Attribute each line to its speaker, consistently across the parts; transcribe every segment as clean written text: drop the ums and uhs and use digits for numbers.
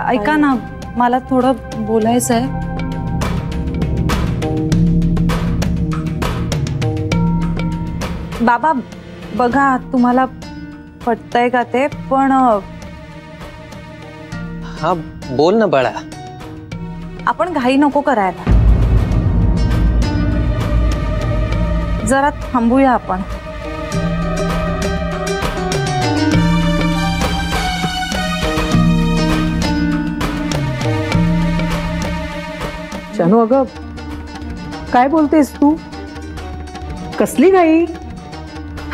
Speaker 1: ऐका ना, मला थोडं बोलायचं आहे. बाबा बघा, तुम्हाला पटतंय का ते, पण
Speaker 2: हा बोल ना बाळा.
Speaker 1: आपण घाई नको करायला, जरा थांबूया आपण.
Speaker 3: जानू, अगं काय बोलतेस तू? कसली घाई?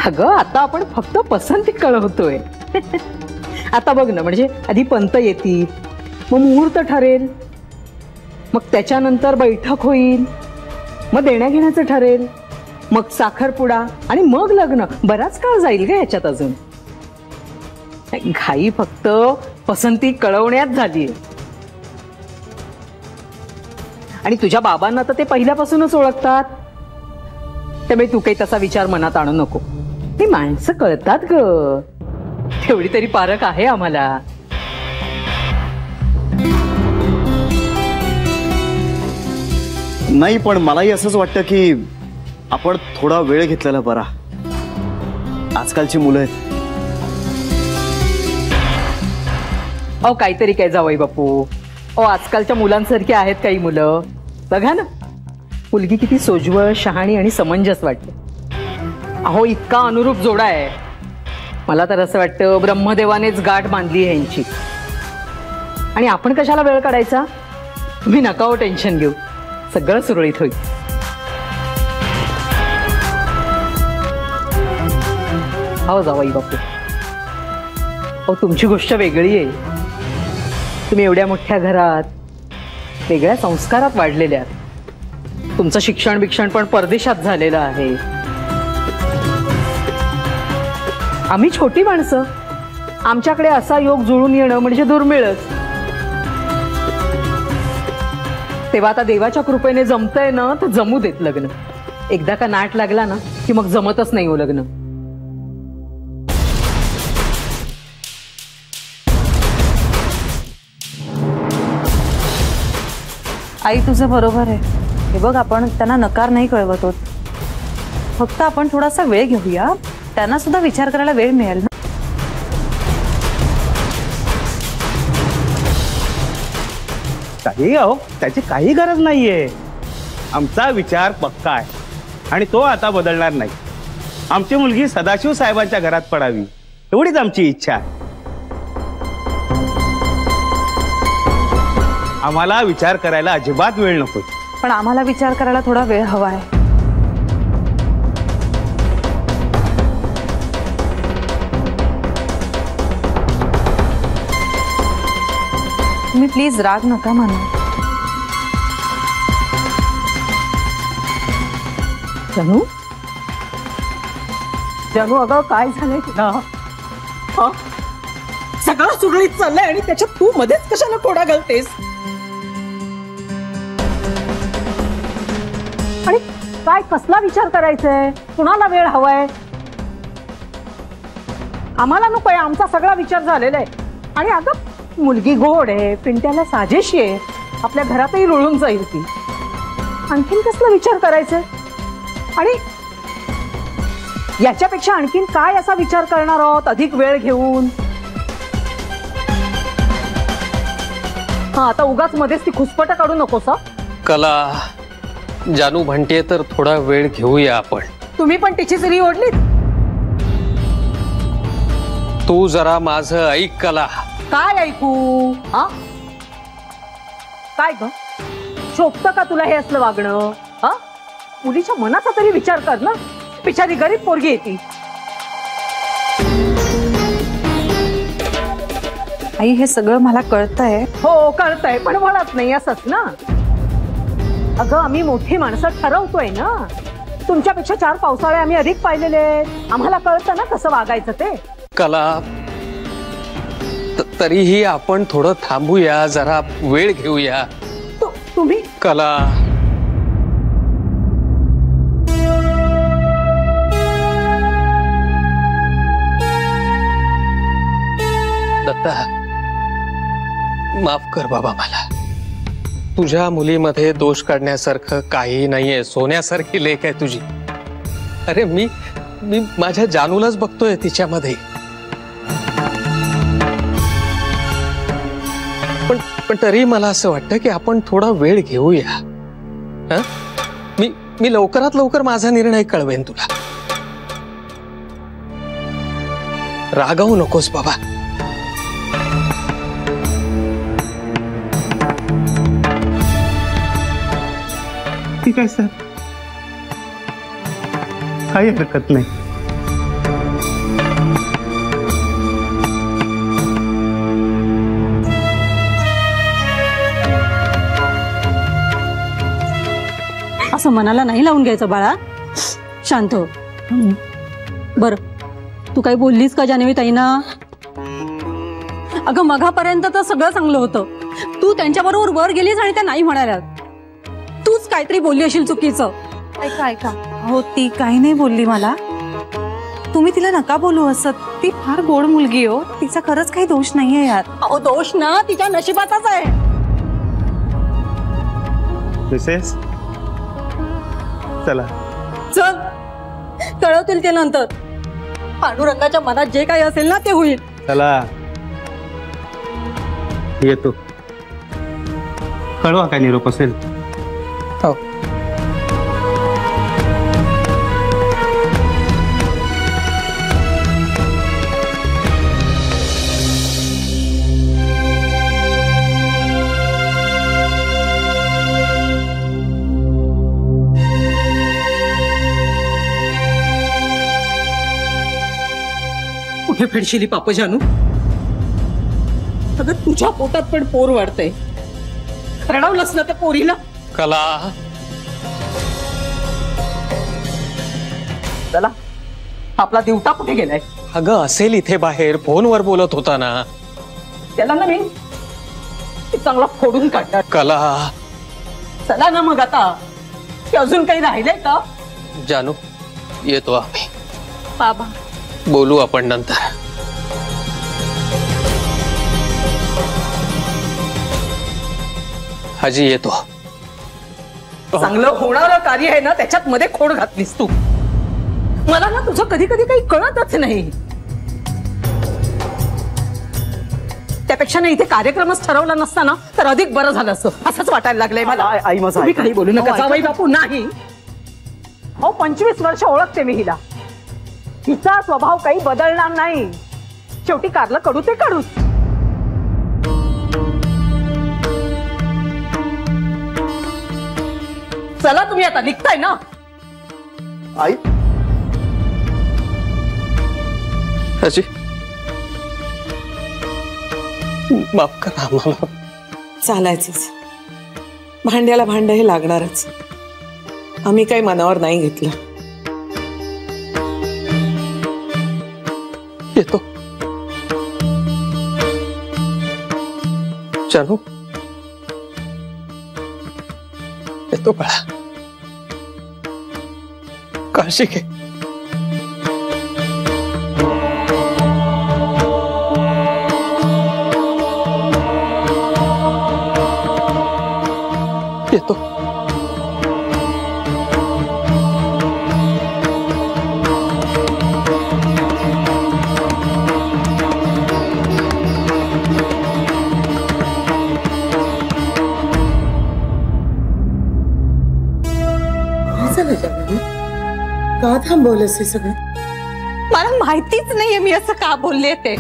Speaker 3: अगं आता आपण फक्त पसंती कळवतोय. आता बघ ना, म्हणजे आधी पंत येतील, मग मुहूर्त ठरेल, मग त्याच्यानंतर बैठक होईल, मग देण्या घेण्याचं ठरेल, मग साखरपुडा आणि मग लग्न. बराच काळ जाईल ग याच्यात अजून. घाई फक्त पसंती कळवण्यात झालीये. आणि तुझ्या बाबांना तर ते पहिल्यापासूनच ओळखतात, त्यामुळे तू काही तसा विचार मनात आणू नको. ती माणसं कळतात ग, तेवढी तरी पारख आहे आम्हाला.
Speaker 4: नाही, पण मलाही असंच वाटतं की आपण थोडा वेळ घेतलेला बरा. आजकालची मुलं आहेत.
Speaker 3: अहो काहीतरी काय जावई बापू, अहो आजकालच्या मुलांसारखी आहेत काही मुलं. बघा ना, मुलगी किती सोज्वळ, शहाणी आणि समंजस वाटते. अहो इतका अनुरूप जोडा आहे. मला तर असं वाटतं ब्रह्मदेवानेच गाठ बांधली आहे यांची. आणि आपण कशाला वेळ काढायचा? तुम्ही नका हो टेन्शन घेऊ, सगळं सुरळीत होईल. हो जावई बापू, अहो तुमची गोष्ट वेगळी आहे. तुम्ही एवढ्या मोठ्या घरात, वेगळ्या संस्कारात वाढलेल्या आहात. तुमचं शिक्षण पण परदेशात झालेलं आहे. आम्ही छोटी माणसं, आमच्याकडे असा योग जुळून येणं म्हणजे दुर्मिळच. तेव्हा आता देवाच्या कृपेने जमतंय ना, तर जमू देत लग्न. एकदा का नाट लागला ना की मग जमतच नाही हो लग्न.
Speaker 1: आई तुझं बरोबर आहे. हे बघ, आपण त्यांना नकार नाही कळवत आहोत, फक्त आपण थोडासा वेळ घेऊया, त्यांना सुद्धा विचार करायला वेळ मिळेल ना.
Speaker 5: काही अहो त्याची काही गरज नाहीये. आमचा विचार पक्का आहे आणि तो आता बदलणार नाही. आमची मुलगी सदाशिव साहेबांच्या घरात पडावी एवढीच आमची इच्छा आहे. आम्हाला विचार करायला अजिबात वेळ नको.
Speaker 1: पण आम्हाला विचार करायला थोडा वेळ हवा आहे. तुम्ही प्लीज राग नका मानू.
Speaker 3: जानू, जानू अगं काय झालंय तुला? सगळं सुरळीत चाललंय आणि त्याच्यात तू मध्येच कशाला कोडा घालतेस? आणि काय कसला विचार करायचाय? कुणाला वेळ हवाय? आम्हाला नकोय, आमचा सगळा विचार झालेला आहे. आणि अगं मुलगी गोड आहे, पिंट्याला साजेशी आहे, आपल्या घरातही रुळून जाईल ती. आणखीन कसला विचार करायचाय? आणि याच्यापेक्षा आणखीन काय असा विचार करणार आहोत अधिक वेळ घेऊन? हा आता उगाच मध्येच ती खुसपट काढू नकोस.
Speaker 2: कला, जानू म्हणते तर थोडा वेळ घेऊया आपण.
Speaker 3: तुम्ही पण तिची सिरी ओढलीत.
Speaker 2: तू जरा माझं ऐक कला.
Speaker 3: काय ऐकू? हा काय ग, शोभतं का तुला हे असलं वागणं? हा मुलीच्या मनाचा तरी विचार कर ना. बिचारी गरीब पोरगी येते.
Speaker 1: आई हे सगळं मला कळतंय.
Speaker 3: हो कळतंय, पण म्हणत नाही असंच ना. अगं आम्ही मोठी माणसं ठरवतोय ना. तुमच्यापेक्षा 4 पावसाळे आम्ही अधिक पाहिलेले. आम्हाला कळतं ना कसं वागायचं ते.
Speaker 2: कला, तरीही आपण थोडं थांबूया, जरा वेळ घेऊया.
Speaker 3: तुम्ही
Speaker 2: कला, दत्ता माफ कर बाबा मला. तुझ्या मुलीमध्ये दोष काढण्यासारखं काही नाहीये. सोन्यासारखी लेक आहे तुझी. अरे मी माझ्या जानूलाच बघतोय तिच्यामध्ये. पण तरी मला असं वाटतं की आपण थोडा वेळ घेऊया. हं? मी लवकरात लवकर माझा निर्णय कळवेन तुला. रागावू नकोस बाबा.
Speaker 5: ठीक आहे सर, काही हरकत नाही.
Speaker 6: असं मनाला नाही लावून घ्यायचं बाळा. शांत हो. बर, तू काही बोललीस का जान्हवी ताईंना? अगं मघापर्यंत तर सगळं चांगलं होतं. तू त्यांच्याबरोबर वर गेलीस आणि त्या नाही म्हणाल्या. तूच काहीतरी बोलली असेल चुकीचं.
Speaker 1: ऐका हो, ती काही नाही बोलली मला. तुम्ही तिला नका बोलू असं. ती फार गोड मुलगी हो. तिचा खरंच काही दोष नाहीये यात.
Speaker 6: अहो दोष ना तिच्या नशिबाचाच आहे.
Speaker 5: मिसेस चला.
Speaker 6: चल, कळवतील ते नंतर. पांडुरंगाच्या मनात जे काही असेल ना ते होईल.
Speaker 5: चला येतो. कळवा काय निरोप असेल.
Speaker 2: हो.
Speaker 3: कुठे फेडशिली पाप जानू? अगं तुझ्या पोटात पण पोर वाढतंय. रडवलंस ना त्या पोरीला.
Speaker 2: कला,
Speaker 3: चला आपला दिवटा कुठे गेलाय?
Speaker 2: अगं असेल इथे बाहेर. फोनवर बोलत होता ना.
Speaker 3: त्याला ना मी चांगला फोडून काढणार.
Speaker 2: कला,
Speaker 3: चला ना मग आता. ते अजून काही राहिलंय का?
Speaker 2: जानू येतो आम्ही.
Speaker 1: बाबा
Speaker 2: बोलू आपण नंतर. हाजी येतो.
Speaker 3: चांगलं होणारं कार्य आहे ना, त्याच्यात मध्ये खोड घातलीस तू. मला ना तुझं कधी कधी काही कळतच नाही. त्यापेक्षा ना इथे कार्यक्रमच ठरवला नसता ना तर अधिक बरं झालं असं. असंच वाटायला लागलंय मला.
Speaker 4: आई माझं
Speaker 3: तुम्ही
Speaker 4: ऐका.
Speaker 3: काही बोलू नका.
Speaker 4: हो,
Speaker 3: जावई बापू नाही. हो 25 वर्ष ओळखते मी हिला. हिचा स्वभाव काही बदलणार नाही. शेवटी कारलं कडू ते कडूच. चला तुम्ही आता निघताय ना.
Speaker 4: आई
Speaker 2: हाजी माफ करा आम्हाला.
Speaker 7: चालायचंच. भांड्याला भांड हे लागणारच. आम्ही काही मनावर नाही घेतलं.
Speaker 2: येतो. जानू येतो बाळा. काळजी घे. येतो.
Speaker 7: का थांबवलंस हे सगळं?
Speaker 6: मला माहितीच नाहीये मी असं का बोलले ते.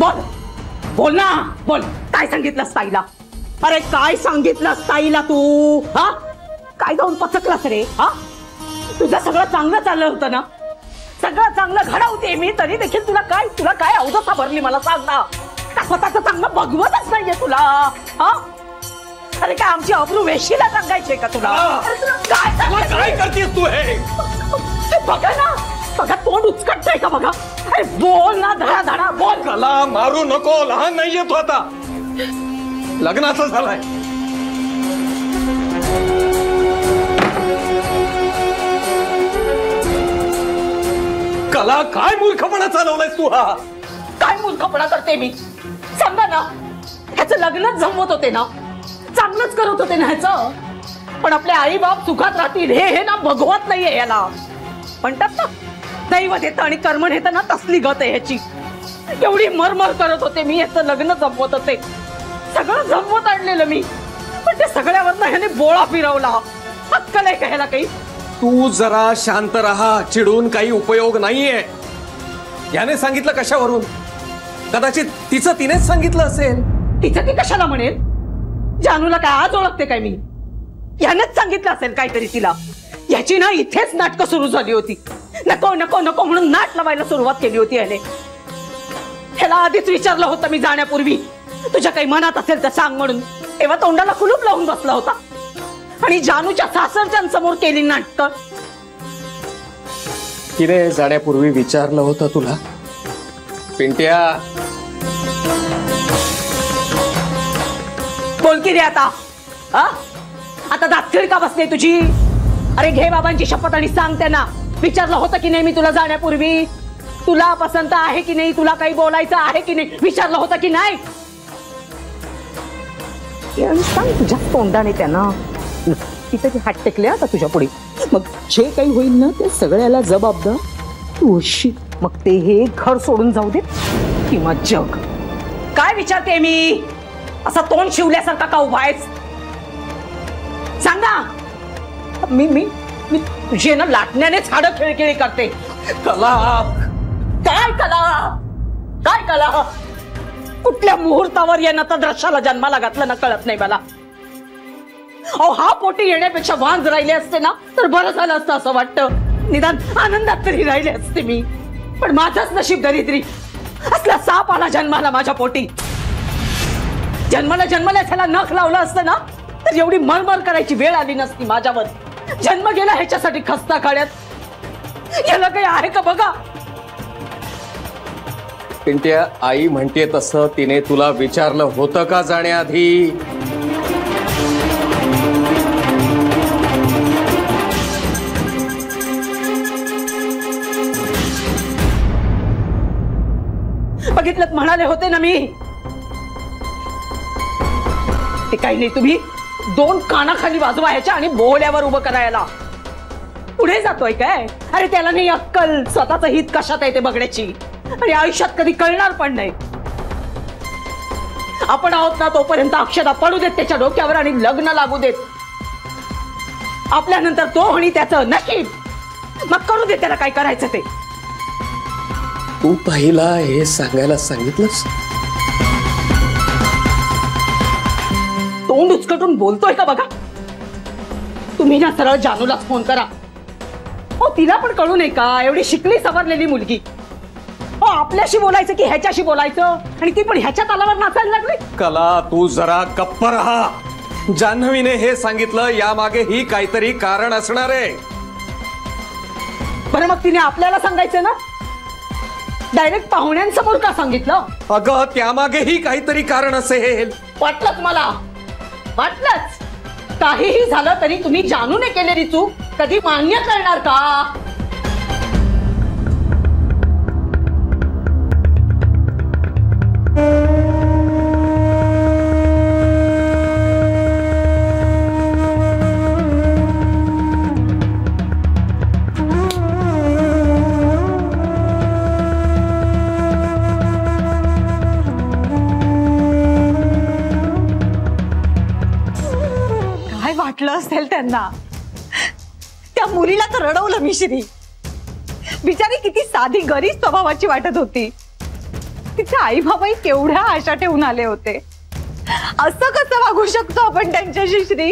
Speaker 3: बोल बोल ना. बोल काय सांगितलंस ताईला? अरे काय सांगितलंस ताईला तू? हा काय जाऊन पचकलास रे? हा तुझं सगळं चांगलं चाललं होतं ना. सगळं चांगलं घडवते मी, तरी देखील तुला काय अवदसा भरली मला सांग ना. का स्वतःचं चांगलं बघवतच नाहीये तुला? हा, अरे काय आमची अब्रू वेशीला सांगायची का तुला? अरे तुला काय
Speaker 2: करतेस तू हे?
Speaker 3: बघा ना, बघा तोंड उचकटतंय का बघा. अरे बोल ना, धडा धडा बोल.
Speaker 2: कला मारू नको, लहान नाहीये तू आता, लग्नाचं झालंय. कला काय मूर्खपणा चालवलायस तू हा?
Speaker 3: काय मूर्खपणा करते मी सांगा ना. ह्याचं लग्नच जमवत होते ना, चांगलंच करत होते ना ह्याचं, पण आपले आई बाप सुखात राहतील हे ना भगवत नाहीये याला. म्हणतात ना दैवत येतं आणि कर्म येतं ना, तसली गत आहे ह्याची. एवढी मरमर करत होते मी, ह्याचं लग्न जमवत होते, सगळं जमवत आणलेलं मी, पण ते सगळ्यावरनं ह्याने बोळा फिरवला. अक्कल आहे का ह्याला काही?
Speaker 2: तू जरा शांत राहा, चिडून काही उपयोग नाहीये. याने सांगितलं कशावरून? कदाचित तिनेच सांगितलं असेल.
Speaker 3: तिचं ती कशाला म्हणेल? जानूला काय आज ओळखते काय मी? यानेच सांगितलं असेल काहीतरी तिला. याची ना इथेच नाटकं सुरू झाली होती. नको नको नको म्हणून नाट लावायला सुरुवात केली होती याने. ह्याला आधीच विचारलं होतं मी जाण्यापूर्वी, तुझ्या काही मनात असेल तर सांग म्हणून. तेव्हा तोंडाला कुलूप लावून बसला होता आणि जानूच्या सासरच्यांसमोर केली नाटकं.
Speaker 2: तिने जाण्यापूर्वी विचारलं होतं तुला? पिंट्या
Speaker 3: बोल की रे आता. आता दातखिळ का बसली तुझी? अरे घे बाबांची शपथ आणि सांग त्यांना, विचारलं होतं की नाही मी तुला जाण्यापूर्वी? तुला पसंत आहे की नाही, तुला काही बोलायचं आहे की नाही, विचारलं होतं की नाही? सांग तुझ्या तोंडाने त्यांना. तिथे ते हात टेकले आता तुझ्या पुढे, मग जे काही होईल ना ते सगळ्याला जबाबदार तू होशील. मग ते हे घर सोडून जाऊ दे किंवा जग. काय विचारते मी? असा तोंड शिवल्यासारखा का उभा आहेस? सांगा. मी मी मी तुझे ना लाटण्यानेच हाडं खेळखेळी करते.
Speaker 2: कला
Speaker 3: काय कला? काय कला? कुठल्या मुहूर्तावर या नतद्रश्याला जन्माला घातलं ना कळत नाही मला. अहो हा पोटी येण्यापेक्षा वांज राहिले असते ना तर बरं झालं असतं असं वाटतं. निदान आनंदात तरी राहिले असते मी. पण माझंच नशीब दरिद्री. असला साप आला जन्माला माझ्या पोटी. जन्माला त्याला नख लावलं असतं ना तर एवढी मळमळ करायची वेळ आली नसती माझ्यावर. जन्म गेला ह्याच्यासाठी खस्ता खाण्यात. याला काही आहे का बघा.
Speaker 2: पिंट्या, आई म्हणते तसं तिने तुला विचारलं होतं का जाण्याआधी?
Speaker 3: बघितलं म्हणाले होते ना मी. ते काही नाही, तुम्ही दोन कानाखाली वाजवा ह्याच्या आणि बोहल्यावर उभं करायला. पुढे जातोय काय? अरे त्याला नाही अक्कल स्वतःचं हित कशात आहे ते बघण्याची, आणि आयुष्यात कधी कळणार पण नाही. आपण आहोत ना तोपर्यंत अक्षता पडू देत त्याच्या डोक्यावर आणि लग्न लागू देत. आपल्यानंतर तो आणि त्याचं नशीब, मग करू दे त्याला काय करायचं ते.
Speaker 2: तू पहिला हे सांगायला सांगितलंस?
Speaker 3: तोंड उचकटून बोलतोय का बघा. तुम्ही ना सरळ जानूलाच फोन करा. हो तिला पण कळू नये का? एवढी शिकली सवरलेली मुलगी. हो आपल्याशी बोलायचं की ह्याच्याशी बोलायचं, आणि ती पण ह्याच्या तालावर नाचायला लागली.
Speaker 2: कला तू जरा गप्प राहा. जान्हवीने हे सांगितलं, यामागे ही काहीतरी कारण असणार आहे.
Speaker 3: बरं मग तिने आपल्याला सांगायचं ना, डायरेक्ट पाहुण्यांसमोर का सांगितलं?
Speaker 2: अगं त्यामागे ही काहीतरी कारण असेल.
Speaker 3: वाटलंच मला, वाटलंच. काहीही झालं तरी तुम्ही जानूने केलेली चूक कधी मान्य करणार का?
Speaker 1: वाटलं असेल त्यांना. त्या मुलीला तर रडवलं मी श्री. बिचारी किती साधी गरीब स्वभावाची वाटत होती. तिचे आई बाबाही केवढ्या आशा ठेवून आले होते. असं कसं वागू शकतो आपण त्यांच्याशी श्री?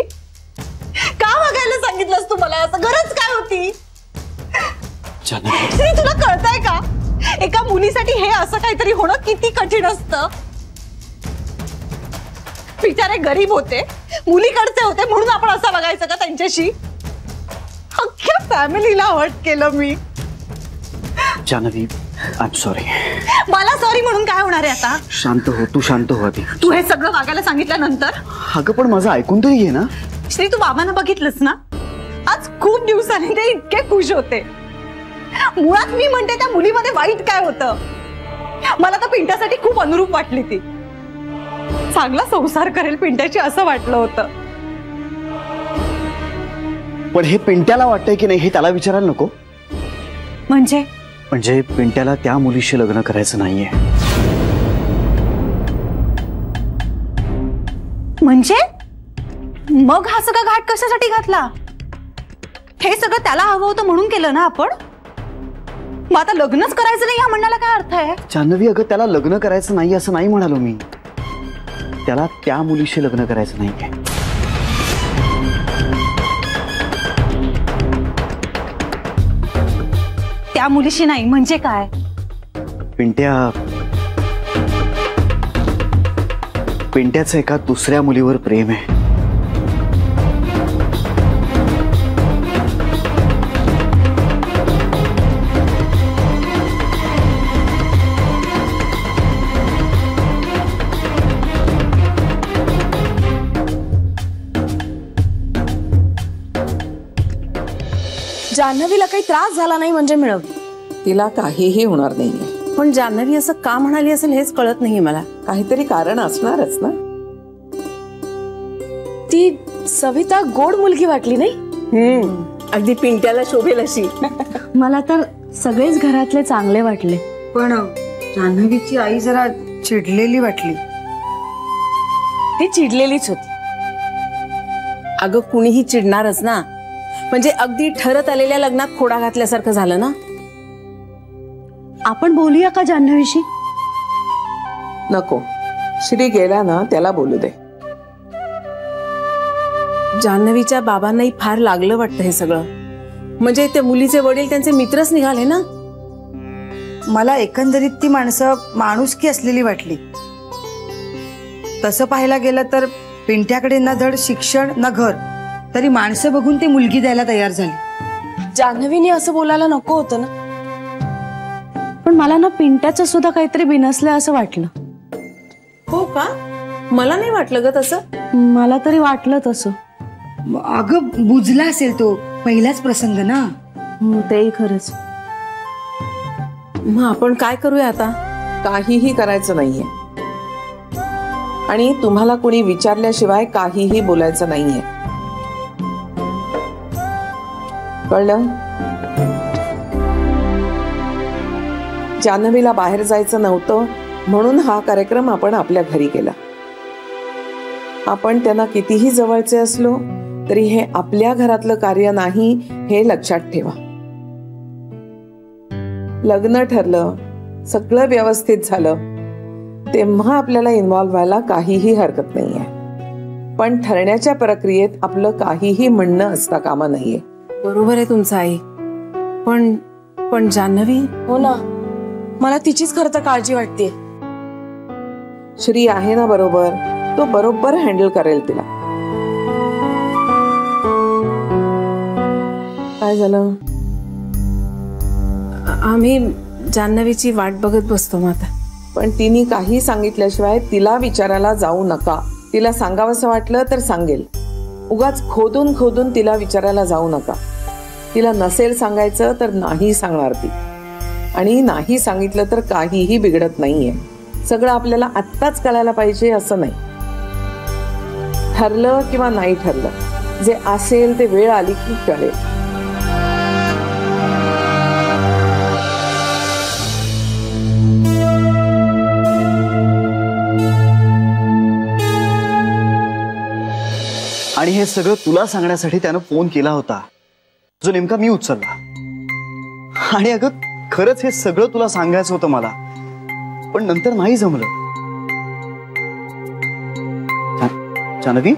Speaker 1: का वागायला सांगितलंस तू मला? असं गरज काय होती? श्री तुला मुलीसाठी हे असं काहीतरी होणं किती कठीण असतं. बिचारे गरीब होते, मुलीकडचे होते म्हणून आपण असं बघायचं का त्यांच्याशी? अख्ख्या फॅमिलीला हर्ट केलं मी.
Speaker 4: Jahnavi, I am sorry.
Speaker 1: मला सॉरी म्हणून काय होणार आहे आता?
Speaker 4: शांत हो, तू शांत हो आधी.
Speaker 1: तू हे सगळं वागायला सांगितल्यानंतर?
Speaker 4: अगं पण माझं ऐकून तरी घे ना.
Speaker 1: श्री, तू बाबांना बघितलंस ना? आज खूप दिवसांनी ते इतके खुश होते. मुळात मी म्हणते त्या मुलीमध्ये वाईट काय होतं? मला तर पिंट्यासाठी खूप अनुरूप वाटली ती. चांगला संसार करेल पिंट्याची असं वाटलं होतं.
Speaker 4: पण हे पिंट्याला वाटतंय की नाही हे त्याला विचारायला नको? म्हणजे पिंट्याला त्या मुलीशी लग्न करायचं नाहीये.
Speaker 1: म्हणजे मग हा सगळा घाट कशासाठी घातला? हे सगळं त्याला हवं होतं म्हणून केलं ना आपण? मग आता लग्नच करायचं नाही या म्हणण्याला काय अर्थ आहे?
Speaker 4: जान्हवी, अगं त्याला लग्न करायचं नाही असं नाही म्हणालो मी. त्याला त्या मुलीशी लग्न करायचं नाहीये.
Speaker 1: त्या मुलीशी नाही म्हणजे काय?
Speaker 4: पिंट्याचं एका दुसऱ्या मुलीवर प्रेम आहे.
Speaker 8: जान्हवीला काही त्रास झाला नाही म्हणजे मिळव.
Speaker 7: तिला काहीही होणार नाहीये.
Speaker 8: पण जान्हवी असं का म्हणाली असेल हेच कळत नाहीये मला.
Speaker 7: काहीतरी कारण असणारच ना.
Speaker 8: ती सविता गोड मुलगी वाटली नाही?
Speaker 7: अगदी पिंट्याला शोभेल अशी.
Speaker 8: मला तर सगळेच घरातले चांगले वाटले.
Speaker 9: पण जान्हवीची आई जरा चिडलेली वाटली.
Speaker 8: ती चिडलेलीच होती. अगं कुणीही चिडणारच ना. म्हणजे अगदी ठरत आलेल्या लग्नात खोडा घातल्यासारखं झालं ना.
Speaker 9: आपण बोलूया का जान्हवीशी?
Speaker 7: नको, श्री गेला ना त्याला बोलू दे.
Speaker 8: जान्हवीच्या बाबांनाही फार लागलं वाटतं हे सगळं. म्हणजे ते मुलीचे वडील त्यांचे मित्रच निघाले ना.
Speaker 9: मला एकंदरीत ती माणसं माणुसकी असलेली वाटली. तसं पाहायला गेलं तर पिंट्याकडे ना धड शिक्षण ना घर, तरी माणसं बघून ती मुलगी द्यायला तयार झाली.
Speaker 8: जान्हवीने असं बोलायला नको होतं ना. पण मला ना पिंट्याचं सुद्धा काहीतरी बिनसलंय असं वाटलं.
Speaker 7: हो का? मला नाही वाटलं ग तसं.
Speaker 8: मला तरी वाटलं तसं.
Speaker 9: अगं बुजला असेल तो, पहिलाच प्रसंग ना.
Speaker 8: तेही खरंच.
Speaker 7: मग आपण काय करूया आता? काहीही करायचं नाहीये आणि तुम्हाला कोणी विचारल्याशिवाय काहीही बोलायचं नाहीये. कळलं? जान्हवीला बाहेर जायचं नव्हतं म्हणून हा कार्यक्रम आपण आपल्या घरी केला. आपण त्यांना कितीही जवळचे असलो तरी हे आपल्या घरातलं कार्य नाही हे लक्षात ठेवा. लग्न ठरलं, सगळं व्यवस्थित झालं, तेव्हा आपल्याला इन्व्हॉल्व्ह व्हायला काहीही हरकत नाहीये. पण ठरण्याच्या प्रक्रियेत आपलं काहीही म्हणणं असता कामा नाहीये.
Speaker 8: बरोबर आहे तुमचं आई. पण जान्हवी. हो ना, मला तिचीच खरं तर काळजी वाटते.
Speaker 7: श्री आहे ना बरोबर, तो बरोबर हँडल करेल तिला. काय झालं?
Speaker 8: आम्ही जान्हवीची वाट बघत बसतो मग आता.
Speaker 7: पण तिने काही सांगितल्याशिवाय तिला विचारायला जाऊ नका. तिला सांगावंसं वाटलं तर सांगेल. उगाच खोदून खोदून तिला विचारायला जाऊ नका. तिला नसेल सांगायचं तर नाही सांगणार ती. आणि नाही सांगितलं तर काहीही बिघडत नाहीये. सगळं आपल्याला आत्ताच कळायला पाहिजे असं नाही. ठरलं किंवा नाही ठरलं, जे असेल ते वेळ आली की कळेल.
Speaker 4: आणि हे सगळं तुला सांगण्यासाठी त्यानं फोन केला होता, जो नेमका मी उचलला. आणि अगं खरंच हे सगळं तुला सांगायचं होतं मला, पण नंतर नाही जमलं. जान्हवी,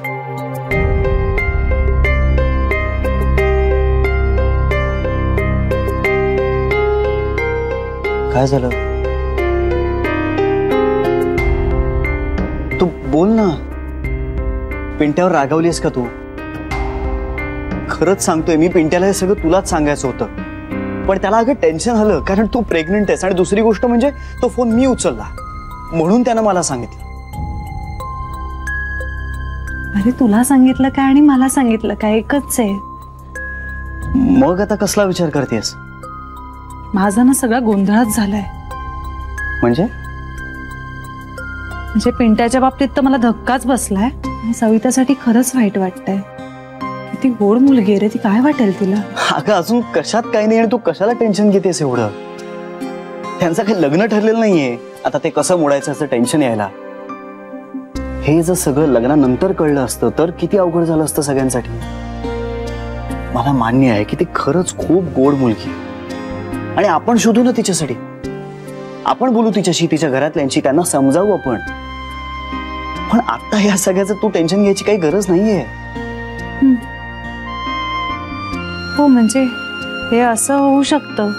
Speaker 4: काय झालं? बोल ना. पिंट्यावर रागावलीस का तू? खरंच सांगतोय मी, पिंट्याला हे सगळं तुलाच सांगायचं होतं, पण त्याला अगं टेन्शन आलं कारण तू प्रेग्नंट आहेस. आणि दुसरी गोष्ट म्हणजे तो फोन मी उचलला म्हणून त्यानं मला सांगितलं.
Speaker 1: अरे तुला सांगितलं काय आणि मला सांगितलं काय एकच आहे.
Speaker 4: मग आता कसला विचार करतेस?
Speaker 1: माझा ना सगळा गोंधळच झालाय.
Speaker 4: म्हणजे
Speaker 1: पिंट्याच्या बाबतीत तर मला धक्काच बसलाय आणि सवितासाठी खरंच वाईट वाटतंय. किती गोड मुलगी रे ती, काय वाटेल तिला?
Speaker 4: अगं अजून कशात काही नाही आणि तू कशाला टेन्शन घेतेस एवढं? त्यांचं काही लग्न ठरलेलं नाहीये. आता ते कसं मोडायचं असं टेन्शन यायला. हे जर सगळं लग्नानंतर कळलं असतं तर किती अवघड झालं असतं सगळ्यांसाठी. मला मान्य आहे की ती खरंच खूप गोड मुलगी आणि आपण शोधू ना तिच्यासाठी. आपण बोलू तिच्याशी, तिच्या घरातल्यांशी, त्यांना समजावू आपण. पण आता या सगळ्याचं तू टेन्शन घ्यायची काही गरज नाहीये.
Speaker 1: हो म्हणजे हे असं होऊ शकतं.